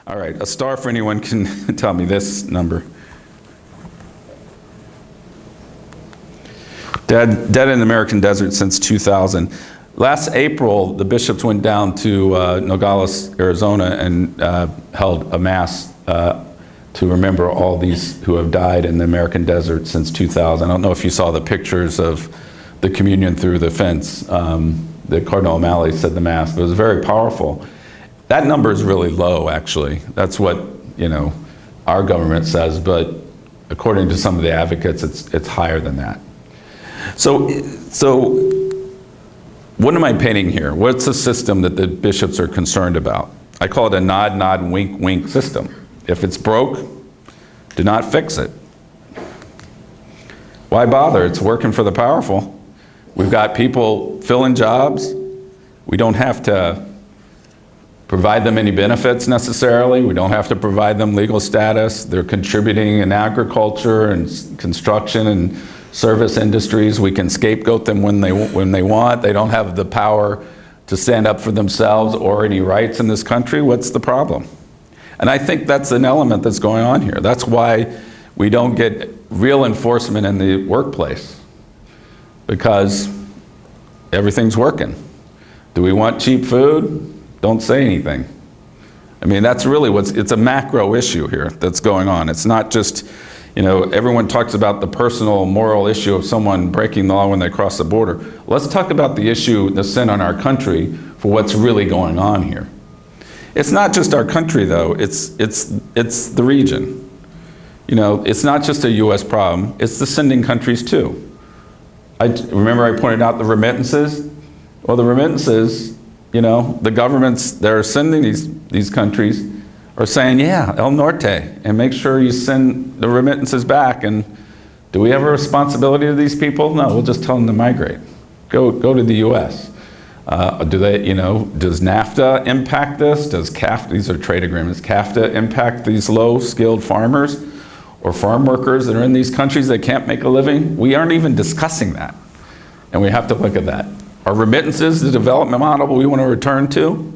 All right, a star for anyone can tell me this number. Dead in the American desert since 2000. Last April, the bishops went down to Nogales, Arizona, and held a mass to remember all these who have died in the American desert since 2000. I don't know if you saw the pictures of the communion through the fence. The Cardinal O'Malley said the mass, but it was very powerful. That number is really low, actually. That's what, you know, our government says, but according to some of the advocates, it's higher than that. So what am I painting here? What's the system that the bishops are concerned about? I call it a nod, nod, wink, wink system. If it's broke, do not fix it. Why bother? It's working for the powerful. We've got people filling jobs. We don't have to provide them any benefits necessarily. We don't have to provide them legal status. They're contributing in agriculture and construction and service industries. We can scapegoat them when they want. They don't have the power to stand up for themselves or any rights in this country. What's the problem? And I think that's an element that's going on here. That's why we don't get real enforcement in the workplace, because everything's working. Do we want cheap food? Don't say anything. I mean, that's really it's a macro issue here that's going on. It's not just, you know, everyone talks about the personal moral issue of someone breaking the law when they cross the border. Let's talk about the issue, the sin on our country, for what's really going on here. It's not just our country, though. It's the region. You know, it's not just a U.S. problem. It's the sending countries, too. Remember I pointed out the remittances? Well, the remittances, you know, the governments that are sending these countries are saying, yeah, El Norte, and make sure you send the remittances back. And do we have a responsibility to these people? No, we'll just tell them to migrate. Go to the U.S. Do they, you know, does NAFTA impact this? Does CAFTA, these are trade agreements, CAFTA impact these low-skilled farmers or farm workers that are in these countries that can't make a living? We aren't even discussing that, and we have to look at that. Are remittances the development model we want to return to?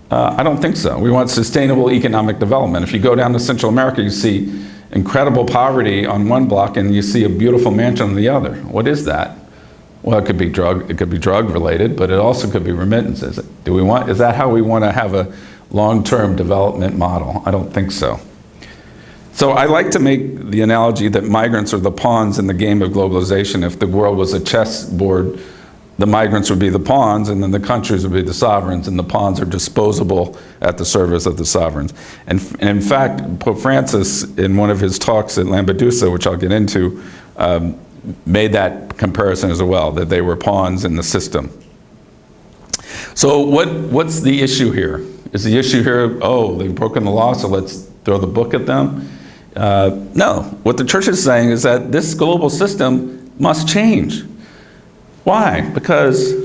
I don't think so. We want sustainable economic development. If you go down to Central America, you see incredible poverty on one block, and you see a beautiful mansion on the other. What is that? Well, it could be drug related, but it also could be remittances. Is that how we want to have a long-term development model? I don't think so. So I like to make the analogy that migrants are the pawns in the game of globalization. If the world was a chessboard, the migrants would be the pawns, and then the countries would be the sovereigns, and the pawns are disposable at the service of the sovereigns. And in fact, Pope Francis, in one of his talks at Lampedusa, which I'll get into, made that comparison as well, that they were pawns in the system. So what's the issue here? Is the issue here, oh, they've broken the law, so let's throw the book at them? No. What the church is saying is that this global system must change. Why? Because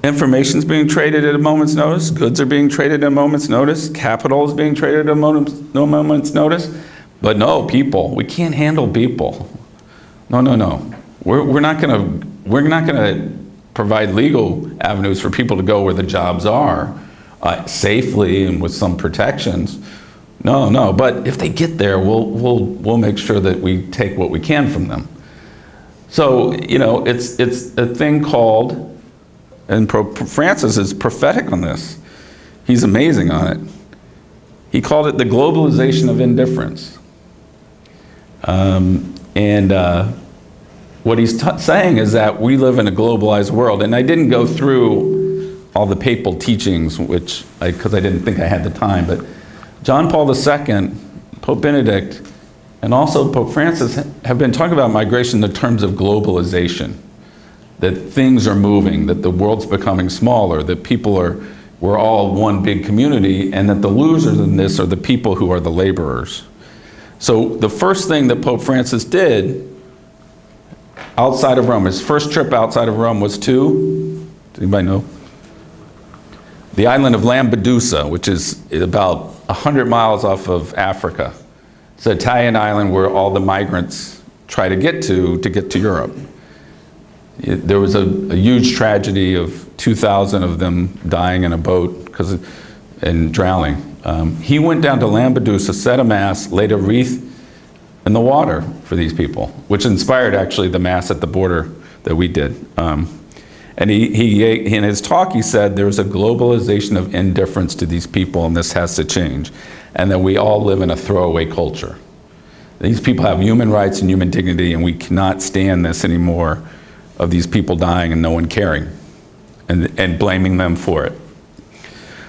information's being traded at a moment's notice, goods are being traded at a moment's notice, capital is being traded at a moment's notice. But no, people, we can't handle people. No. We're not gonna provide legal avenues for people to go where the jobs are safely and with some protections. No. But if they get there, we'll make sure that we take what we can from them. So, you know, it's a thing called, and Pope Francis is prophetic on this. He's amazing on it. He called it the globalization of indifference. What he's saying is that we live in a globalized world. And I didn't go through all the papal teachings, because I didn't think I had the time, but John Paul II, Pope Benedict, and also Pope Francis have been talking about migration in terms of globalization, that things are moving, that the world's becoming smaller, that we're all one big community, and that the losers in this are the people who are the laborers. So the first thing that Pope Francis did outside of Rome, his first trip outside of Rome was to, does anybody know? The island of Lampedusa, which is about 100 miles off of Africa. It's an Italian island where all the migrants try to get to Europe. There was a huge tragedy of 2,000 of them dying in a boat because and drowning. He went down to Lampedusa, said a mass, laid a wreath in the water for these people, which inspired actually the mass at the border that we did. And he in his talk, he said there's a globalization of indifference to these people and this has to change. And that we all live in a throwaway culture. These people have human rights and human dignity and we cannot stand this anymore of these people dying and no one caring and blaming them for it.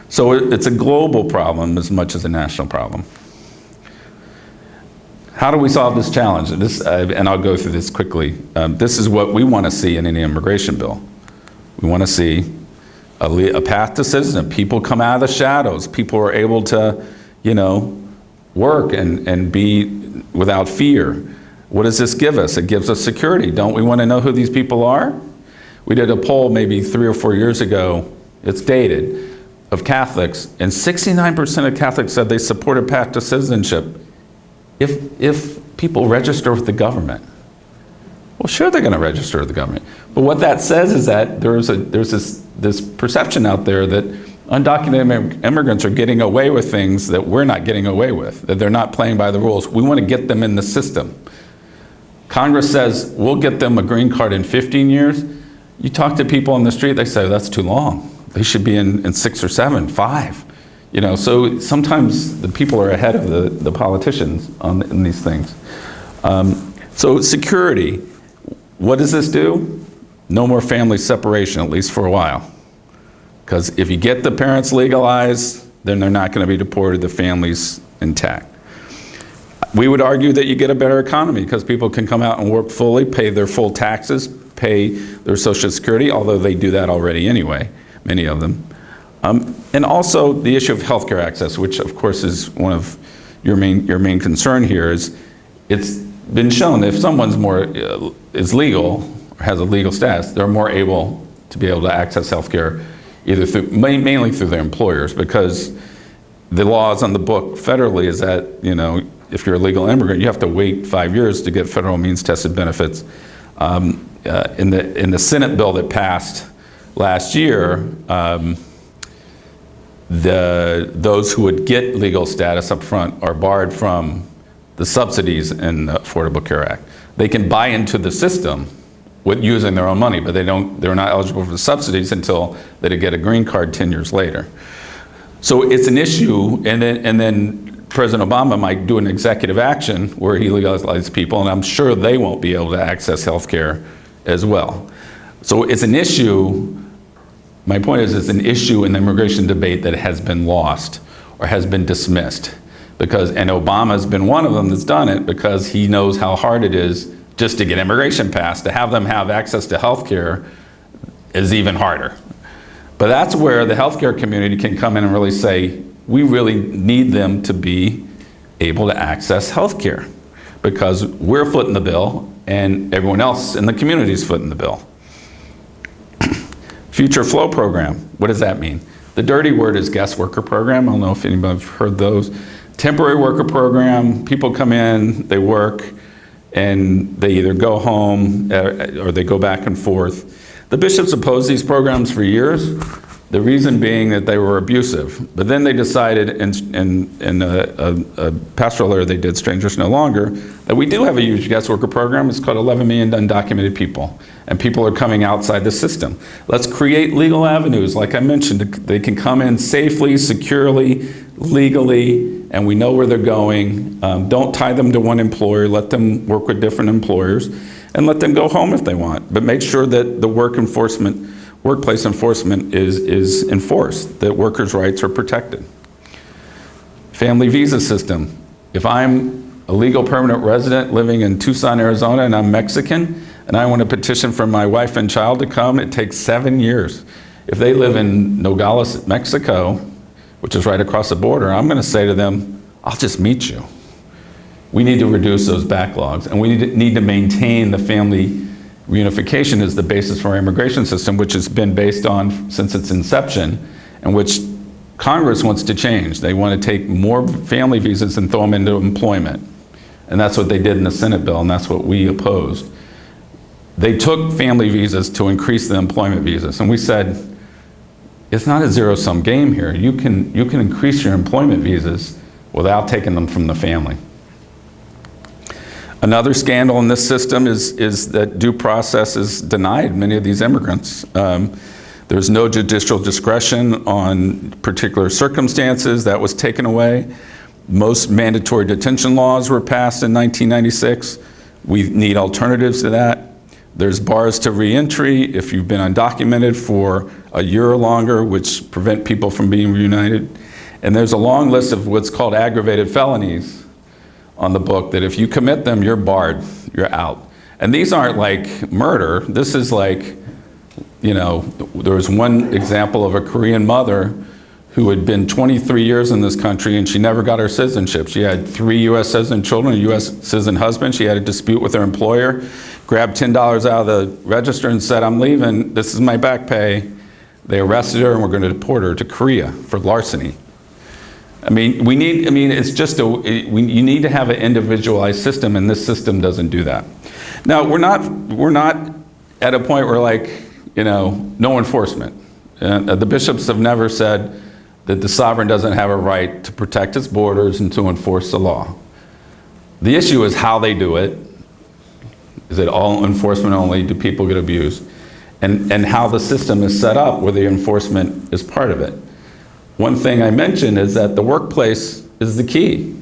So it's a global problem as much as a national problem. How do we solve this challenge? And I'll go through this quickly. This is what we want to see in any immigration bill. We want to see a path to citizenship. People come out of the shadows. People are able to, work and be without fear. What does this give us? It gives us security. Don't we want to know who these people are? We did a poll maybe 3 or 4 years ago, it's dated, of Catholics, and 69% of Catholics said they support a path to citizenship if people register with the government. Well, sure they're going to register with the government. But what that says is that there's this perception out there that undocumented immigrants are getting away with things that we're not getting away with, that they're not playing by the rules. We want to get them in the system. Congress says we'll get them a green card in 15 years. You talk to people on the street, they say that's too long. They should be in 6 or 7, 5. So sometimes the people are ahead of the politicians in these things. So security, what does this do? No more family separation, at least for a while. Because if you get the parents legalized, then they're not going to be deported, the family's intact. We would argue that you get a better economy because people can come out and work fully, pay their full taxes, pay their Social Security, although they do that already anyway, many of them. And also the issue of healthcare access, which of course is one of your main concern here, is it's been shown that if someone's is legal or has a legal status, they're more able to be able to access healthcare either mainly through their employers, because the laws on the book federally is that, if you're a legal immigrant, you have to wait 5 years to get federal means tested benefits. In the Senate bill that passed last year, those who would get legal status up front are barred from the subsidies in the Affordable Care Act. They can buy into the system with using their own money, but they're not eligible for the subsidies until they get a green card 10 years later. So it's an issue, and then President Obama might do an executive action where he legalizes people, and I'm sure they won't be able to access health care as well. So it's an issue, my point is it's an issue in the immigration debate that has been lost or has been dismissed. And Obama's been one of them that's done it because he knows how hard it is just to get immigration passed. To have them have access to health care is even harder. But that's where the healthcare community can come in and really say, we really need them to be able to access health care because we're footing the bill and everyone else in the community is footing the bill. Future Flow Program, what does that mean? The dirty word is guest worker program. I don't know if anybody's heard those. Temporary worker program, people come in, they work, and they either go home or they go back and forth. The bishops opposed these programs for years, the reason being that they were abusive. But then they decided in a pastoral letter they did, Strangers No Longer, that we do have a huge guest worker program. It's called 11 million undocumented people. And people are coming outside the system. Let's create legal avenues. Like I mentioned, they can come in safely, securely, legally, and we know where they're going. Don't tie them to one employer. Let them work with different employers and let them go home if they want. But make sure that the workplace enforcement is enforced, that workers' rights are protected. Family visa system. If I'm a legal permanent resident living in Tucson, Arizona, and I'm Mexican, and I want to petition for my wife and child to come, it takes 7 years. If they live in Nogales, Mexico, which is right across the border, I'm going to say to them, I'll just meet you. We need to reduce those backlogs, and we need to maintain the family reunification as the basis for our immigration system, which has been based on since its inception, and which Congress wants to change. They want to take more family visas and throw them into employment. And that's what they did in the Senate bill, and that's what we opposed. They took family visas to increase the employment visas, and we said, it's not a zero-sum game here. You can increase your employment visas without taking them from the family. Another scandal in this system is that due process is denied many of these immigrants. There's no judicial discretion on particular circumstances. That was taken away. Most mandatory detention laws were passed in 1996. We need alternatives to that. There's bars to reentry if you've been undocumented for a year or longer, which prevent people from being reunited. And there's a long list of what's called aggravated felonies on the book that if you commit them, you're barred, you're out. And these aren't like murder. This is like, you know, there was one example of a Korean mother who had been 23 years in this country and she never got her citizenship. She had 3 US citizen children, a US citizen husband. She had a dispute with her employer, grabbed $10 out of the register and said, I'm leaving, this is my back pay. They arrested her and we're gonna deport her to Korea for larceny. I mean, it's just you need to have an individualized system, and this system doesn't do that. Now, we're not at a point where, like, you know, no enforcement. The bishops have never said that the sovereign doesn't have a right to protect its borders and to enforce the law. The issue is how they do it. Is it all enforcement only? Do people get abused? And how the system is set up where the enforcement is part of it. One thing I mentioned is that the workplace is the key.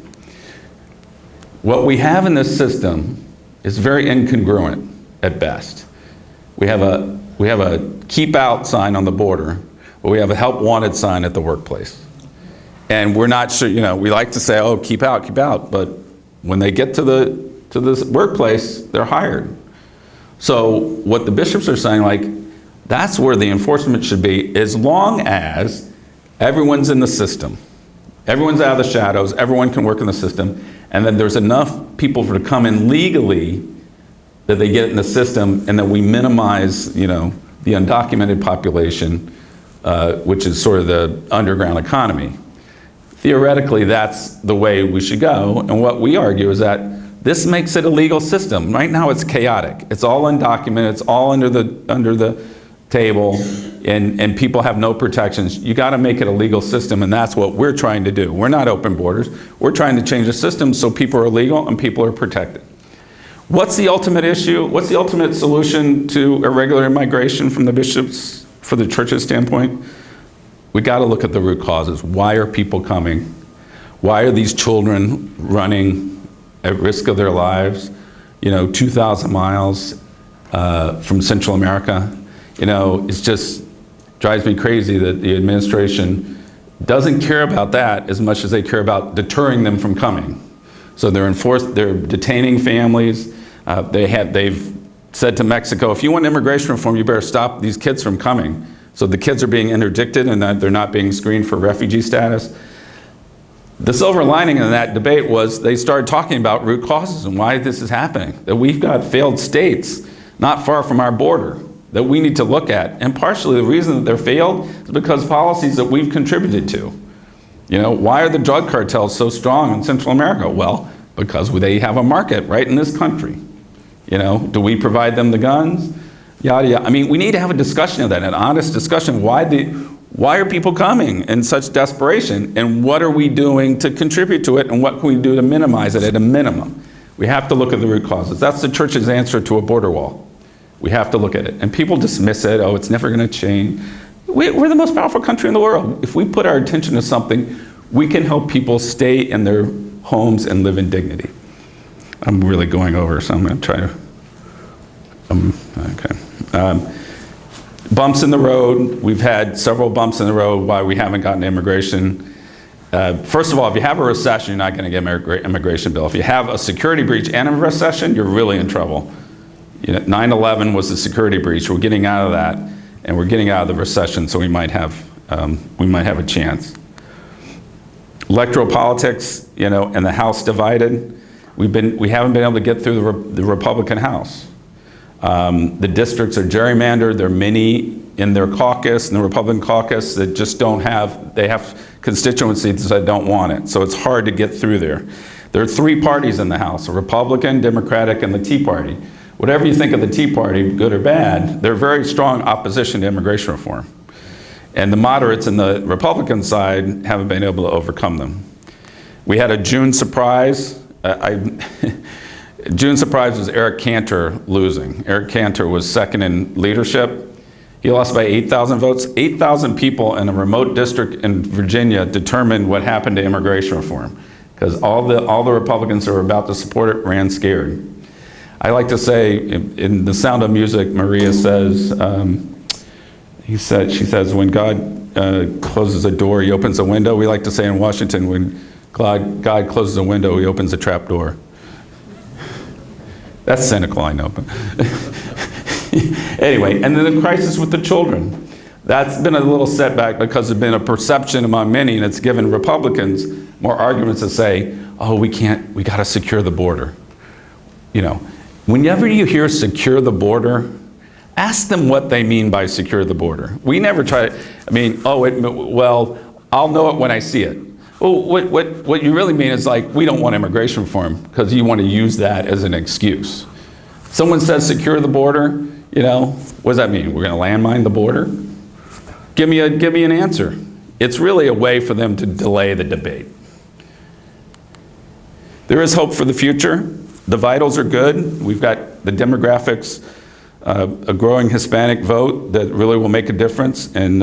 What we have in this system is very incongruent at best. We have a keep out sign on the border, but we have a help wanted sign at the workplace. And we're not sure, you know, we like to say, oh, keep out, but when they get to the workplace, they're hired. So what the bishops are saying, like, that's where the enforcement should be, as long as everyone's in the system. Everyone's out of the shadows, everyone can work in the system, and then there's enough people to come in legally that they get in the system, and that we minimize, you know, the undocumented population, which is sort of the underground economy. Theoretically, that's the way we should go, and what we argue is that this makes it a legal system. Right now it's chaotic. It's all undocumented, it's all under the table, and people have no protections. You got to make it a legal system, and that's what we're trying to do. We're not open borders. We're trying to change the system so people are legal and people are protected. What's the ultimate issue? What's the ultimate solution to irregular immigration from the bishops, for the church's standpoint? We got to look at the root causes. Why are people coming? Why are these children running at risk of their lives, you know, 2,000 miles from Central America? You know, it's just drives me crazy that the administration doesn't care about that as much as they care about deterring them from coming. So they're detaining families. They've said to Mexico, if you want immigration reform, you better stop these kids from coming. So the kids are being interdicted and that they're not being screened for refugee status. The silver lining in that debate was they started talking about root causes and why this is happening. That we've got failed states not far from our border that we need to look at. And partially the reason that they're failed is because policies that we've contributed to. You know, why are the drug cartels so strong in Central America? Well, because they have a market right in this country. You know, do we provide them the guns? Yada, yada. I mean, we need to have a discussion of that, an honest discussion. Why are people coming in such desperation? And what are we doing to contribute to it? And what can we do to minimize it at a minimum? We have to look at the root causes. That's the church's answer to a border wall. We have to look at it. And people dismiss it, oh, it's never gonna change. We're the most powerful country in the world. If we put our attention to something, we can help people stay in their homes and live in dignity. I'm really going over, so I'm gonna try to, okay. Bumps in the road. We've had several bumps in the road why we haven't gotten immigration. First of all, if you have a recession, you're not gonna get an immigration bill. If you have a security breach and a recession, you're really in trouble. You know, 9/11 was a security breach. We're getting out of that, and we're getting out of the recession, so we might have a chance. Electoral politics, you know, and the House divided. We haven't been able to get through the Republican House. The districts are gerrymandered. There are many in their caucus, in the Republican caucus, that just don't have, they have constituencies that don't want it. So it's hard to get through there. There are 3 parties in the House, a Republican, Democratic, and the Tea Party. Whatever you think of the Tea Party, good or bad, they're very strong opposition to immigration reform. And the moderates in the Republican side haven't been able to overcome them. We had a June surprise. June surprise was Eric Cantor losing. Eric Cantor was second in leadership. He lost by 8,000 votes. 8,000 people in a remote district in Virginia determined what happened to immigration reform, because all the Republicans who were about to support it ran scared. I like to say, in The Sound of Music, Maria says, she says, when God closes a door, he opens a window. We like to say in Washington, when God closes a window, he opens a trap door. That's cynical, I know. But anyway, and then the crisis with the children. That's been a little setback because there's been a perception among many, and it's given Republicans more arguments to say, oh, we got to secure the border. You know, whenever you hear secure the border, ask them what they mean by secure the border. We never try to, well, I'll know it when I see it. Well, what you really mean is like, we don't want immigration reform because you want to use that as an excuse. Someone says secure the border, you know, what does that mean? We're going to landmine the border? Give me an answer. It's really a way for them to delay the debate. There is hope for the future. The vitals are good. We've got the demographics, a growing Hispanic vote that really will make a difference in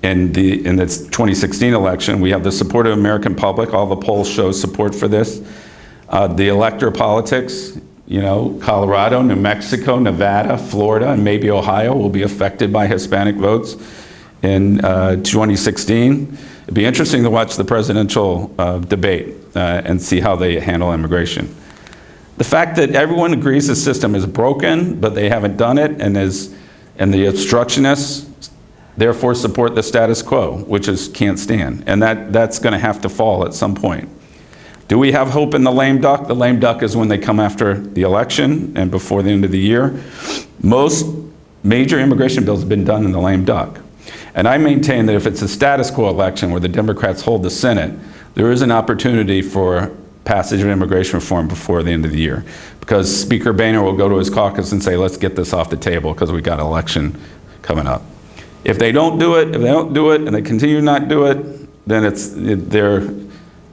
this 2016 election. We have the support of the American public. All the polls show support for this. The electoral politics, you know, Colorado, New Mexico, Nevada, Florida, and maybe Ohio will be affected by Hispanic votes in 2016. It'd be interesting to watch the presidential debate and see how they handle immigration. The fact that everyone agrees the system is broken, but they haven't done it, and the obstructionists therefore support the status quo, which can't stand. And that's going to have to fall at some point. Do we have hope in the lame duck? The lame duck is when they come after the election and before the end of the year. Most major immigration bills have been done in the lame duck. And I maintain that if it's a status quo election where the Democrats hold the Senate, there is an opportunity for passage of immigration reform before the end of the year. Because Speaker Boehner will go to his caucus and say, let's get this off the table because we've got an election coming up. If they don't do it, and they continue to not do it, then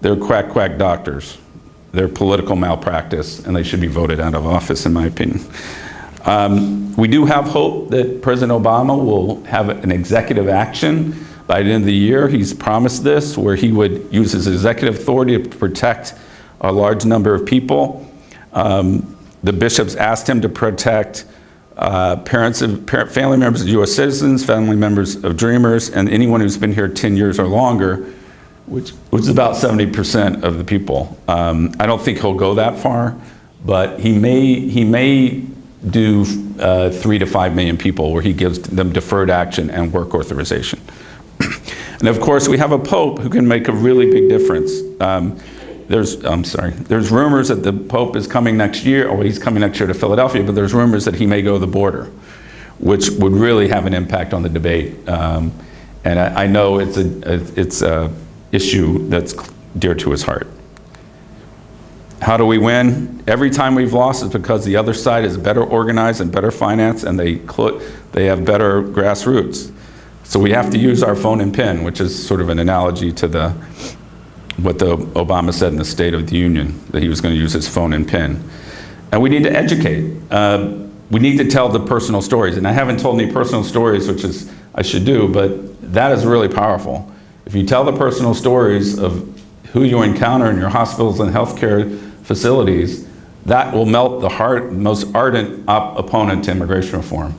they're quack doctors. They're political malpractice, and they should be voted out of office, in my opinion. We do have hope that President Obama will have an executive action by the end of the year. He's promised this, where he would use his executive authority to protect a large number of people. The bishops asked him to protect family members of U.S. citizens, family members of Dreamers, and anyone who's been here 10 years or longer, which is about 70% of the people. I don't think he'll go that far, but he may do 3 to 5 million people where he gives them deferred action and work authorization. And of course, we have a pope who can make a really big difference. There's rumors that the Pope is coming next year, or he's coming next year to Philadelphia, but there's rumors that he may go to the border, which would really have an impact on the debate. And I know it's a issue that's dear to his heart. How do we win? Every time we've lost is because the other side is better organized and better financed, and they have better grassroots. So we have to use our phone and pen, which is sort of an analogy to what Obama said in the State of the Union, that he was going to use his phone and pen. And we need to educate. We need to tell the personal stories. And I haven't told any personal stories, which is I should do, but that is really powerful. If you tell the personal stories of who you encounter in your hospitals and healthcare facilities, that will melt the most ardent opponent to immigration reform.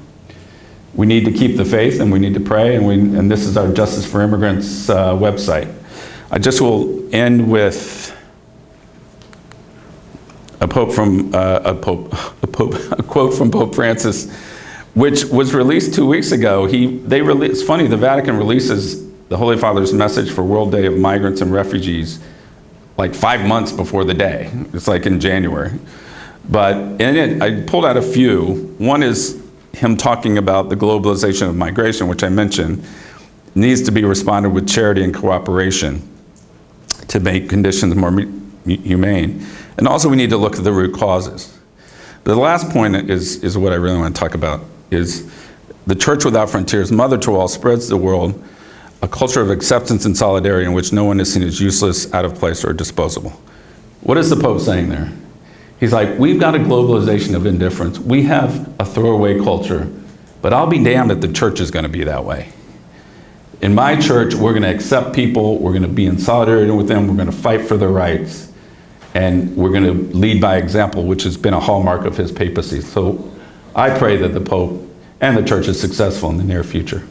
We need to keep the faith, and we need to pray, and this is our Justice for Immigrants website. I just will end with a quote from Pope Francis, which was released 2 weeks ago. It's funny, the Vatican releases the Holy Father's message for World Day of Migrants and Refugees like 5 months before the day. It's like in January. But in it, I pulled out a few. One is him talking about the globalization of migration, which I mentioned, needs to be responded with charity and cooperation to make conditions more humane. And also we need to look at the root causes. But the last point is what I really want to talk about, is The Church Without Frontiers, mother to all, spreads to the world a culture of acceptance and solidarity in which no one is seen as useless, out of place, or disposable. What is the Pope saying there? He's like, we've got a globalization of indifference. We have a throwaway culture, but I'll be damned if the church is going to be that way. In my church, we're going to accept people, we're going to be in solidarity with them, we're going to fight for their rights, and we're going to lead by example, which has been a hallmark of his papacy. So I pray that the Pope and the church is successful in the near future.